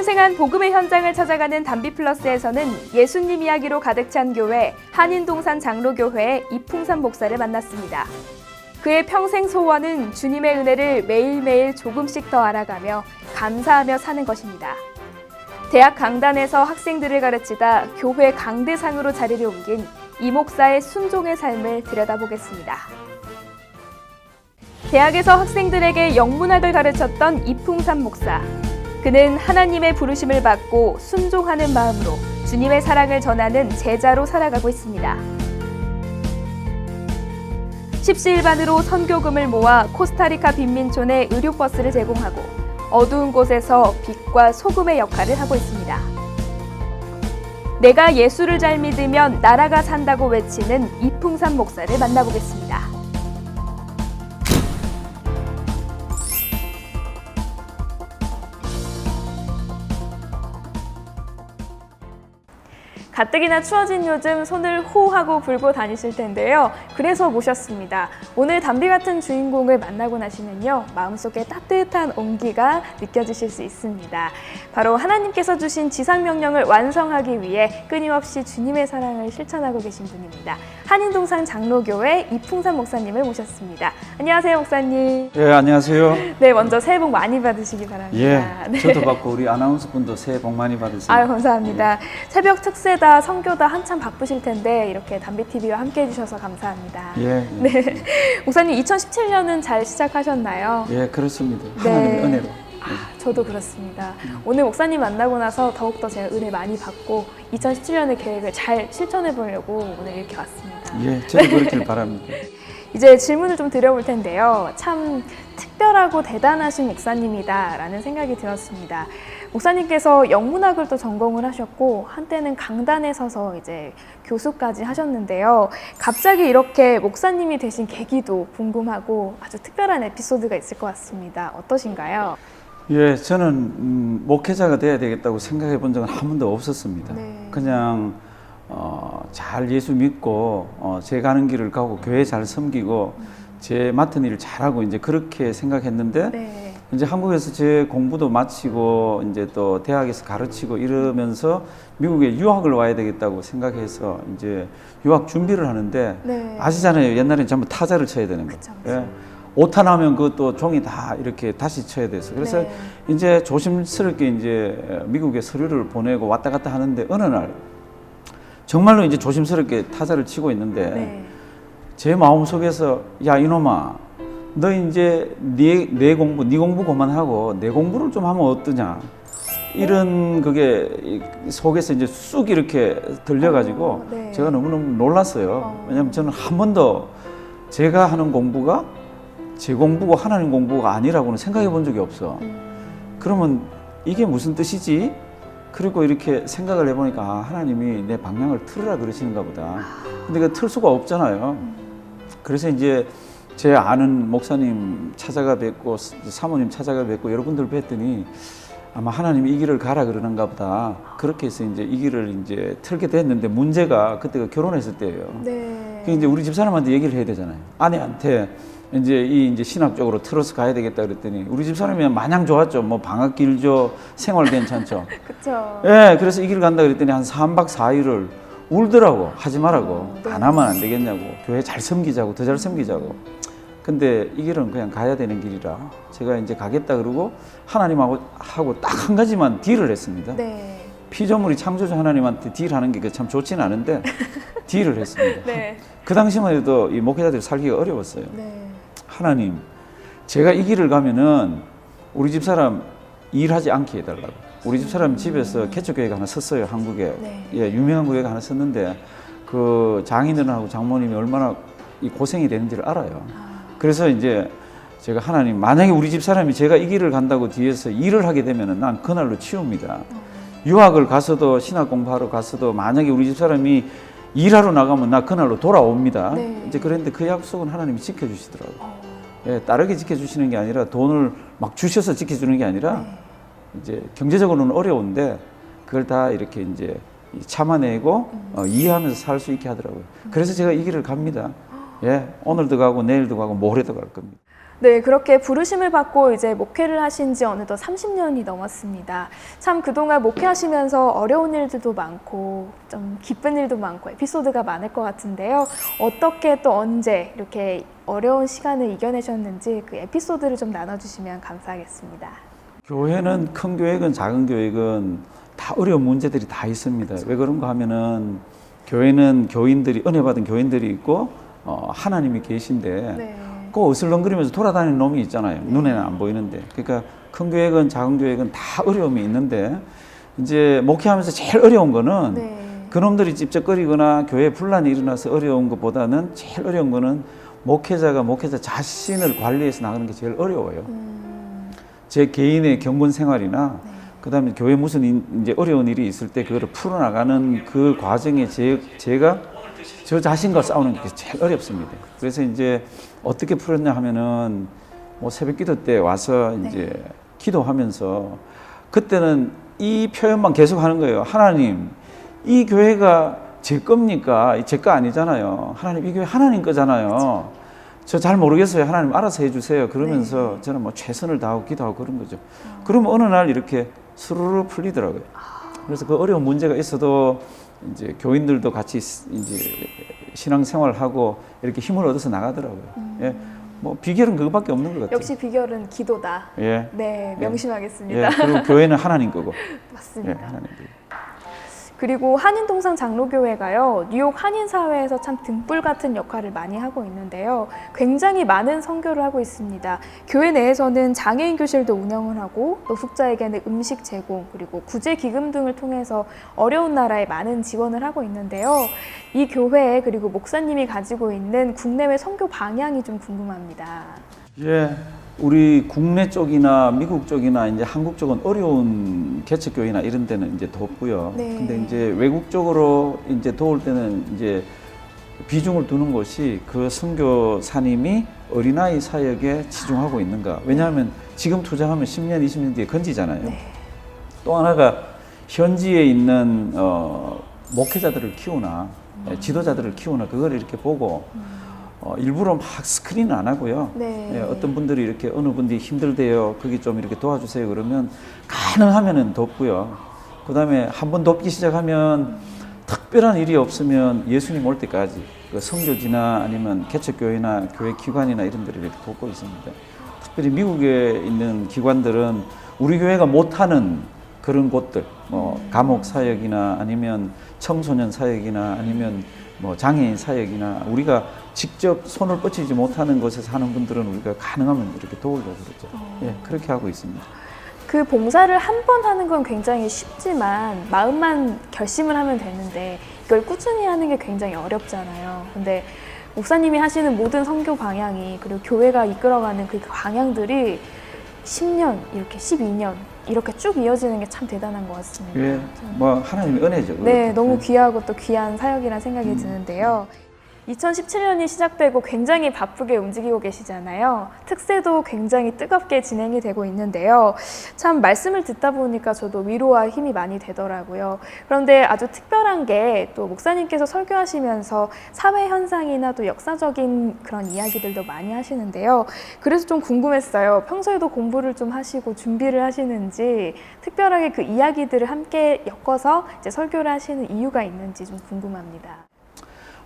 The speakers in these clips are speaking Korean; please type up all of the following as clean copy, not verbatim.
생생한 복음의 현장을 찾아가는 담비플러스에서는 예수님 이야기로 가득 찬 교회 한인동산 장로교회의 이풍산 목사를 만났습니다. 그의 평생 소원은 주님의 은혜를 매일매일 조금씩 더 알아가며 감사하며 사는 것입니다. 대학 강단에서 학생들을 가르치다 교회 강대상으로 자리를 옮긴 이 목사의 순종의 삶을 들여다보겠습니다. 대학에서 학생들에게 영문학을 가르쳤던 이풍산 목사. 그는 하나님의 부르심을 받고 순종하는 마음으로 주님의 사랑을 전하는 제자로 살아가고 있습니다. 십시일반으로 선교금을 모아 코스타리카 빈민촌에 의료버스를 제공하고 어두운 곳에서 빛과 소금의 역할을 하고 있습니다. 내가 예수를 잘 믿으면 나라가 산다고 외치는 이풍산 목사를 만나보겠습니다. 가뜩이나 추워진 요즘 손을 호하고 불고 다니실 텐데요. 그래서 모셨습니다. 오늘 담비 같은 주인공을 만나고 나시면요, 마음속에 따뜻한 온기가 느껴지실 수 있습니다. 바로 하나님께서 주신 지상명령을 완성하기 위해 끊임없이 주님의 사랑을 실천하고 계신 분입니다. 한인동산 장로교회 이풍산 목사님을 모셨습니다. 안녕하세요, 목사님. 예, 안녕하세요. 네, 먼저 새해 복 많이 받으시기 바랍니다. 예, 네. 저도 받고 우리 아나운서 분도 새해 복 많이 받으세요. 아유, 감사합니다. 예. 새벽 특세다, 선교다 한참 바쁘실 텐데 이렇게 담비TV와 함께 해주셔서 감사합니다. 예, 예. 네, 목사님 2017년은 잘 시작하셨나요? 예, 그렇습니다. 네. 하나님의 은혜로. 저도 그렇습니다. 오늘 목사님 만나고 나서 더욱더 제가 은혜 많이 받고 2017년의 계획을 잘 실천해 보려고 오늘 이렇게 왔습니다. 예, 저도 그렇길 바랍니다. 이제 질문을 좀 드려볼 텐데요. 참 특별하고 대단하신 목사님이다라는 생각이 들었습니다. 목사님께서 영문학을 또 전공을 하셨고 한때는 강단에 서서 이제 교수까지 하셨는데요. 갑자기 이렇게 목사님이 되신 계기도 궁금하고 아주 특별한 에피소드가 있을 것 같습니다. 어떠신가요? 예, 저는 목회자가 돼야 되겠다고 생각해 본 적은 한 번도 없었습니다. 네. 그냥 잘 예수 믿고 제 가는 길을 가고 교회 잘 섬기고 제 맡은 일을 잘하고 이제 그렇게 생각했는데 네. 이제 한국에서 제 공부도 마치고 이제 또 대학에서 가르치고 이러면서 미국에 유학을 와야 되겠다고 생각해서 이제 유학 준비를 하는데 네. 아시잖아요. 옛날에는 전부 타자를 쳐야 되는 거. 그쵸. 예. 오타나면 그것도 종이 다 이렇게 다시 쳐야 돼서 그래서 네. 이제 조심스럽게 이제 미국에 서류를 보내고 왔다 갔다 하는데 어느 날 정말로 이제 조심스럽게 타자를 치고 있는데 네. 제 마음속에서 야 이놈아 너 이제 네 공부 그만하고 내 공부를 좀 하면 어떠냐 이런 그게 속에서 이제 쑥 이렇게 들려가지고 네. 제가 너무너무 놀랐어요. 왜냐하면 저는 한 번도 제가 하는 공부가 제 공부고 하나님 공부가 아니라고는 생각해 본 적이 없어. 그러면 이게 무슨 뜻이지? 그리고 이렇게 생각을 해보니까 아, 하나님이 내 방향을 틀으라 그러시는가 보다. 근데 그 틀 수가 없잖아요. 그래서 이제 제 아는 목사님 찾아가 뵙고 사모님 찾아가 뵙고 여러분들 뵀더니 아마 하나님이 이 길을 가라 그러는가 보다. 그렇게 해서 이제 이 길을 이제 틀게 됐는데 문제가 그때가 결혼했을 때예요. 네. 그 이제 우리 집사람한테 얘기를 해야 되잖아요. 아내한테 이제 신학 쪽으로 틀어서 가야 되겠다 그랬더니 우리 집사람이 마냥 좋았죠. 뭐 방학 길죠, 생활 괜찮죠. 그렇죠. 예, 그래서 이 길 간다 그랬더니 한 3박 4일을 울더라고. 하지 말라고. 네. 안 하면 안 되겠냐고. 교회 잘 섬기자고, 더 잘 섬기자고. 근데 이 길은 그냥 가야 되는 길이라 제가 이제 가겠다 그러고 하나님하고 딱 한 가지만 딜을 했습니다. 네. 피조물이 창조주 하나님한테 딜하는 게 참 좋지는 않은데 딜을 했습니다. 네. 그 당시만 해도 이 목회자들이 살기가 어려웠어요. 네. 하나님, 제가 이 길을 가면은 우리 집사람 일하지 않게 해달라고. 우리 집사람 집에서 개척교회가 하나 섰어요, 한국에. 네. 예, 유명한 교회가 하나 섰는데 그 장인들하고 장모님이 얼마나 이 고생이 되는지를 알아요. 그래서 이제 제가 하나님, 만약에 우리 집사람이 제가 이 길을 간다고 뒤에서 일을 하게 되면은 난 그날로 치웁니다. 유학을 가서도 신학 공부하러 가서도 만약에 우리 집사람이 일하러 나가면 나 그날로 돌아옵니다. 네. 이제 그런데 그 약속은 하나님이 지켜주시더라고요. 예, 다르게 지켜주시는 게 아니라 돈을 막 주셔서 지켜주는 게 아니라 이제 경제적으로는 어려운데 그걸 다 이렇게 이제 참아내고 이해하면서 살 수 있게 하더라고요. 그래서 제가 이 길을 갑니다. 예, 오늘도 가고 내일도 가고 모레도 갈 겁니다. 네, 그렇게 부르심을 받고 이제 목회를 하신 지 어느덧 30년이 넘었습니다. 참 그동안 목회하시면서 어려운 일들도 많고 좀 기쁜 일도 많고 에피소드가 많을 것 같은데요. 어떻게 또 언제 이렇게 어려운 시간을 이겨내셨는지 그 에피소드를 좀 나눠주시면 감사하겠습니다. 교회는 큰 교회건 작은 교회건 다 어려운 문제들이 다 있습니다. 왜 그런가 하면은 교회는 교인들이 은혜 받은 교인들이 있고 하나님이 계신데 네. 그 어슬렁거리면서 돌아다니는 놈이 있잖아요. 눈에는 안 보이는데. 그러니까 큰 교회건 작은 교회건 다 어려움이 있는데 이제 목회하면서 제일 어려운 거는 네. 그놈들이 찝쩍거리거나 교회 분란이 일어나서 어려운 것보다는 제일 어려운 거는 목회자가 목회자 자신을 관리해서 나가는 게 제일 어려워요. 제 개인의 경건 생활이나 그다음에 교회 무슨 이제 어려운 일이 있을 때 그거를 풀어나가는 그 과정에 제가 저 자신과 싸우는 게 제일 어렵습니다. 그래서 이제 어떻게 풀었냐 하면은 뭐 새벽기도 때 와서 이제 기도하면서 그때는 이 표현만 계속 하는 거예요. 하나님, 이 교회가 제 겁니까? 제 거 아니잖아요. 하나님, 이 교회 하나님 거잖아요. 저 잘 모르겠어요. 하나님 알아서 해주세요. 그러면서 저는 뭐 최선을 다하고 기도하고 그런 거죠. 그러면 어느 날 이렇게 스르르 풀리더라고요. 그래서 그 어려운 문제가 있어도 이제 교인들도 같이 이제 신앙생활하고 이렇게 힘을 얻어서 나가더라고요. 예. 뭐 비결은 그거밖에 없는 것 같아요. 역시 비결은 기도다. 예. 네, 예. 명심하겠습니다. 예. 그리고 교회는 하나님 거고. 맞습니다. 예, 하나님 거고. 그리고 한인동산 장로교회가요, 뉴욕 한인사회에서 참 등불 같은 역할을 많이 하고 있는데요. 굉장히 많은 선교를 하고 있습니다. 교회 내에서는 장애인 교실도 운영을 하고 또 숙자에게는 음식 제공 그리고 구제 기금 등을 통해서 어려운 나라에 많은 지원을 하고 있는데요. 이 교회 그리고 목사님이 가지고 있는 국내외 선교 방향이 좀 궁금합니다. 예. 우리 국내 쪽이나 미국 쪽이나 이제 한국 쪽은 어려운 개척교회나 이런 데는 이제 돕고요. 네. 근데 이제 외국 쪽으로 이제 도울 때는 이제 비중을 두는 것이 그 선교사님이 어린아이 사역에 치중하고 있는가. 왜냐하면 지금 투자하면 10년, 20년 뒤에 건지잖아요. 네. 또 하나가 현지에 있는 목회자들을 키우나 지도자들을 키우나 그걸 이렇게 보고 일부러 막 스크린은 안 하고요. 네. 예, 어떤 분들이 이렇게 어느 분들이 힘들대요. 거기 좀 이렇게 도와주세요. 그러면 가능하면은 돕고요. 그 다음에 한번 돕기 시작하면 특별한 일이 없으면 예수님 올 때까지 그 선교지나 아니면 개척교회나 교회 기관이나 이런 데를 이렇게 돕고 있습니다. 특별히 미국에 있는 기관들은 우리 교회가 못하는 그런 곳들, 뭐 감옥 사역이나 아니면 청소년 사역이나 아니면 뭐 장애인 사역이나 우리가 직접 손을 뻗치지 못하는 곳에서 하는 분들은 우리가 가능하면 이렇게 도우려고 그러죠. 예, 그렇게 하고 있습니다. 그 봉사를 한 번 하는 건 굉장히 쉽지만 마음만 결심을 하면 되는데 이걸 꾸준히 하는 게 굉장히 어렵잖아요. 근데 목사님이 하시는 모든 선교 방향이 그리고 교회가 이끌어가는 그 방향들이 10년, 이렇게 12년 이렇게 쭉 이어지는 게 참 대단한 것 같습니다. 예, 뭐 하나님의 은혜죠. 네, 그것도. 너무 귀하고 또 귀한 사역이라는 생각이 드는데요. 2017년이 시작되고 굉장히 바쁘게 움직이고 계시잖아요. 특세도 굉장히 뜨겁게 진행이 되고 있는데요. 참 말씀을 듣다 보니까 저도 위로와 힘이 많이 되더라고요. 그런데 아주 특별한 게 또 목사님께서 설교하시면서 사회 현상이나 또 역사적인 그런 이야기들도 많이 하시는데요. 그래서 좀 궁금했어요. 평소에도 공부를 좀 하시고 준비를 하시는지 특별하게 그 이야기들을 함께 엮어서 이제 설교를 하시는 이유가 있는지 좀 궁금합니다.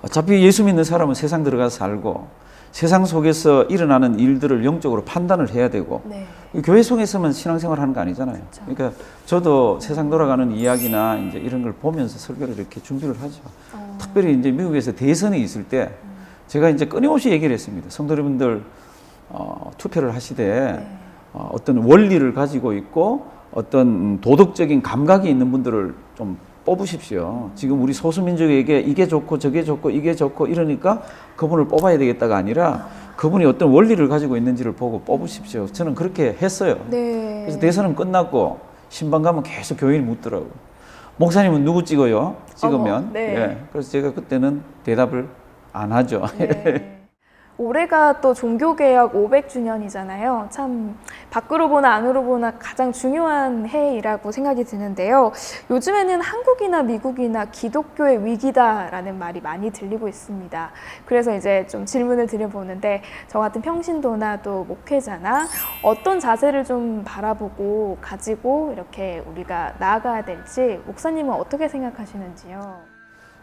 어차피 예수 믿는 사람은 세상 들어가서 살고 세상 속에서 일어나는 일들을 영적으로 판단을 해야 되고 네. 교회 속에서만 신앙생활 하는 거 아니잖아요. 그렇죠. 그러니까 저도 세상 돌아가는 이야기나 이제 이런 걸 보면서 설교를 이렇게 준비를 하죠. 특별히 이제 미국에서 대선이 있을 때 제가 이제 끊임없이 얘기를 했습니다. 성도 여러분들 투표를 하시되 어떤 원리를 가지고 있고 어떤 도덕적인 감각이 있는 분들을 좀 뽑으십시오. 지금 우리 소수민족에게 이게 좋고 저게 좋고 이게 좋고 이러니까 그분을 뽑아야 되겠다가 아니라 그분이 어떤 원리를 가지고 있는지를 보고 뽑으십시오. 저는 그렇게 했어요. 네. 그래서 대선은 끝났고 신방 가면 계속 교인이 묻더라고요. 목사님은 누구 찍어요? 찍으면. 어머, 네. 예. 그래서 제가 그때는 대답을 안 하죠. 네. 올해가 또 종교개혁 500주년이잖아요. 참 밖으로 보나 안으로 보나 가장 중요한 해이라고 생각이 드는데요. 요즘에는 한국이나 미국이나 기독교의 위기다라는 말이 많이 들리고 있습니다. 그래서 이제 좀 질문을 드려보는데 저 같은 평신도나 또 목회자나 어떤 자세를 좀 바라보고 가지고 이렇게 우리가 나아가야 될지 목사님은 어떻게 생각하시는지요?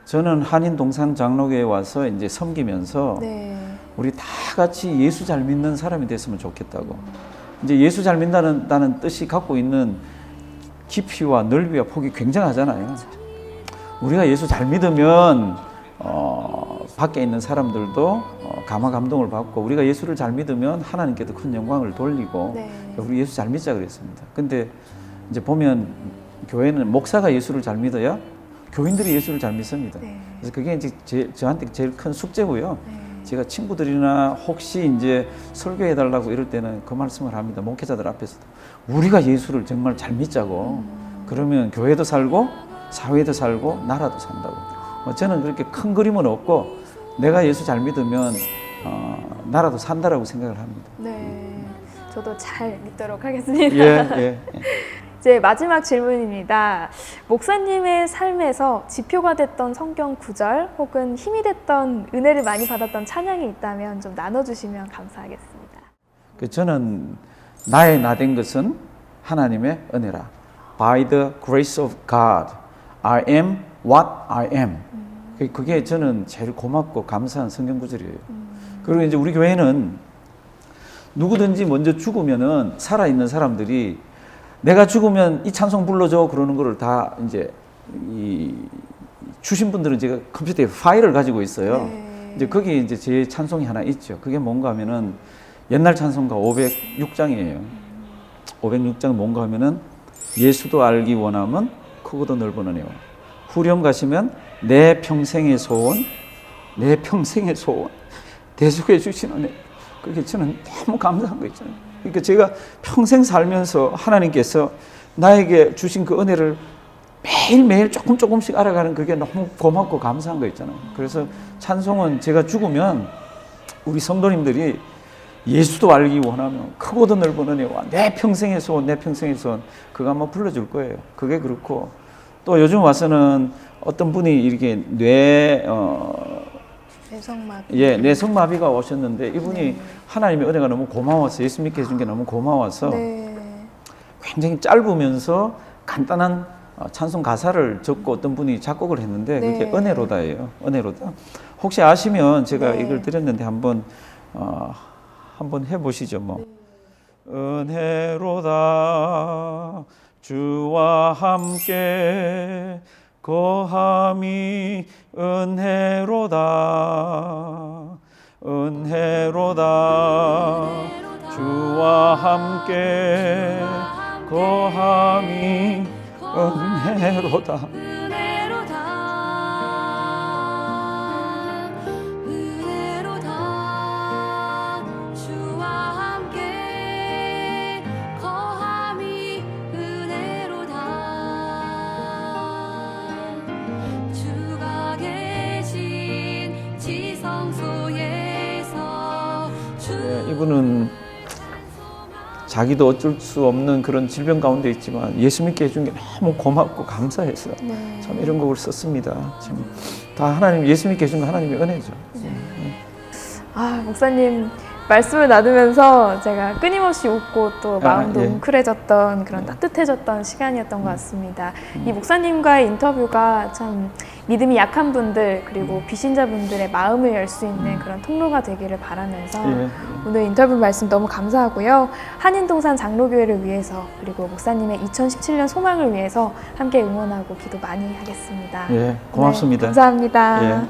저는 한인동산 장로교에 와서 이제 섬기면서 네. 우리 다 같이 예수 잘 믿는 사람이 됐으면 좋겠다고. 이제 예수 잘 믿는다는 뜻이 갖고 있는 깊이와 넓이와 폭이 굉장하잖아요. 우리가 예수 잘 믿으면 밖에 있는 사람들도 감화 감동을 받고, 우리가 예수를 잘 믿으면 하나님께도 큰 영광을 돌리고, 네. 우리 예수 잘 믿자 그랬습니다. 근데 이제 보면 교회는 목사가 예수를 잘 믿어야 교인들이 예수를 잘 믿습니다. 네. 그래서 그게 이제 저한테 제일 큰 숙제고요. 네. 제가 친구들이나 혹시 이제 설교해달라고 이럴 때는 그 말씀을 합니다. 목회자들 앞에서도. 우리가 예수를 정말 잘 믿자고. 그러면 교회도 살고, 사회도 살고, 나라도 산다고. 저는 그렇게 큰 그림은 없고, 내가 예수 잘 믿으면, 나라도 산다라고 생각을 합니다. 네. 저도 잘 믿도록 하겠습니다. 예. 이제 마지막 질문입니다. 목사님의 삶에서 지표가 됐던 성경 구절 혹은 힘이 됐던 은혜를 많이 받았던 찬양이 있다면 좀 나눠주시면 감사하겠습니다. 저는 나의 나 된 것은 하나님의 은혜라. By the grace of God, I am what I am. 그게 저는 제일 고맙고 감사한 성경 구절이에요. 그리고 이제 우리 교회는 누구든지 먼저 죽으면은 살아있는 사람들이 내가 죽으면 이 찬송 불러줘 그러는 거를 다 이제 주신 분들은 제가 컴퓨터에 파일을 가지고 있어요. 네. 이제 거기에 이제 제 찬송이 하나 있죠. 그게 뭔가 하면은 옛날 찬송가 506장이에요. 506장 뭔가 하면은 예수도 알기 원하면 크고도 넓은 은혜와 후렴 가시면 내 평생의 소원, 내 평생의 소원 대속해 주신 은혜. 그게 저는 너무 감사한 거 있잖아요. 그러니까 제가 평생 살면서 하나님께서 나에게 주신 그 은혜를 매일매일 조금씩 알아가는 그게 너무 고맙고 감사한 거 있잖아요. 그래서 찬송은 제가 죽으면 우리 성도님들이 예수도 알기 원하면 크고도 넓은 은혜와 내 평생의 소원, 내 평생의 소원 그거 한번 불러줄 거예요. 그게 그렇고 또 요즘 와서는 어떤 분이 이렇게 뇌성마비가 오셨는데 이분이 하나님의 은혜가 너무 고마워서 예수 믿게 해준 게 너무 고마워서 굉장히 짧으면서 간단한 찬송 가사를 적고 어떤 분이 작곡을 했는데 그게 은혜로다예요. 은혜로다. 혹시 아시면 제가 이걸 드렸는데 한번 해보시죠. 뭐 은혜로다 주와 함께 거함이 은혜로다 은혜로다 주와 함께 거함이 은혜로다 이분은 자기도 어쩔 수 없는 그런 질병 가운데 있지만 예수 믿게 해준 게 너무 고맙고 감사해서 참 이런 곡을 썼습니다. 참 다 하나님 예수 믿게 해준 거 하나님의 은혜죠. 목사님 말씀을 나누면서 제가 끊임없이 웃고 또 마음도 뭉클해졌던 그런 따뜻해졌던 시간이었던 것 같습니다. 이 목사님과의 인터뷰가 참 믿음이 약한 분들 그리고 비신자분들의 마음을 열 수 있는 그런 통로가 되기를 바라면서 오늘 인터뷰 말씀 너무 감사하고요. 한인동산 장로교회를 위해서 그리고 목사님의 2017년 소망을 위해서 함께 응원하고 기도 많이 하겠습니다. 고맙습니다. 감사합니다.